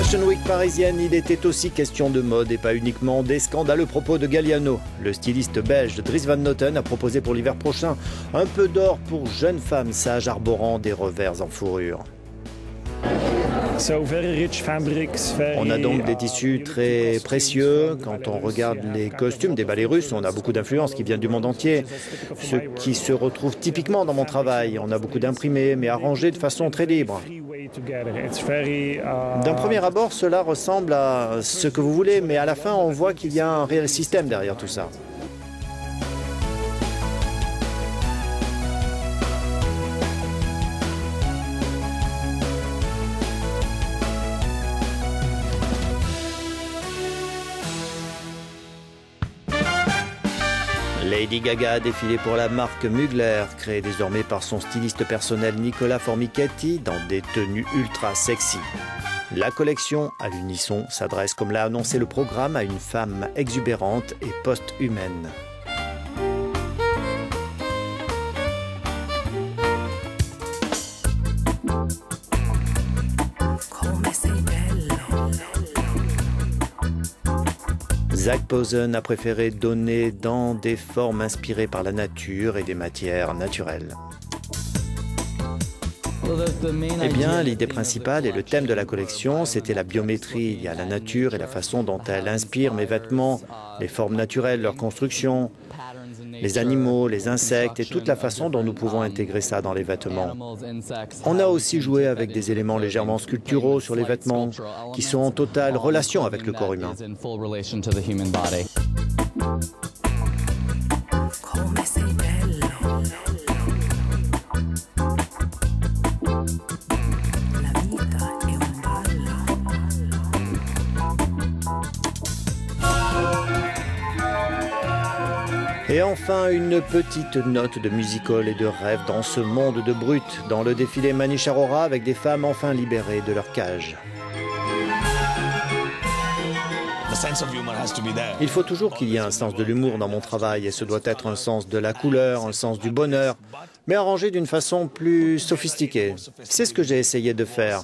Fashion Week parisienne, il était aussi question de mode et pas uniquement des scandaleux propos de Galliano. Le styliste belge Dries Van Noten a proposé pour l'hiver prochain un peu d'or pour jeunes femmes sages arborant des revers en fourrure. On a donc des tissus très précieux. Quand on regarde les costumes des ballets russes, on a beaucoup d'influences qui viennent du monde entier. Ce qui se retrouve typiquement dans mon travail. On a beaucoup d'imprimés, mais arrangés de façon très libre. D'un premier abord, cela ressemble à ce que vous voulez, mais à la fin, on voit qu'il y a un réel système derrière tout ça. Lady Gaga a défilé pour la marque Mugler, créée désormais par son styliste personnel Nicola Formichetti dans des tenues ultra sexy. La collection, à l'unisson, s'adresse, comme l'a annoncé le programme, à une femme exubérante et post-humaine. Zac Posen a préféré donner dans des formes inspirées par la nature et des matières naturelles. Eh bien, l'idée principale et le thème de la collection, c'était la biométrie. Il y a la nature et la façon dont elle inspire mes vêtements, les formes naturelles, leur construction, les animaux, les insectes et toute la façon dont nous pouvons intégrer ça dans les vêtements. On a aussi joué avec des éléments légèrement sculpturaux sur les vêtements qui sont en totale relation avec le corps humain. Et enfin, une petite note de music-hall et de rêve dans ce monde de brut, dans le défilé Manish Arora avec des femmes enfin libérées de leur cage. Il faut toujours qu'il y ait un sens de l'humour dans mon travail et ce doit être un sens de la couleur, un sens du bonheur, mais arrangé d'une façon plus sophistiquée. C'est ce que j'ai essayé de faire.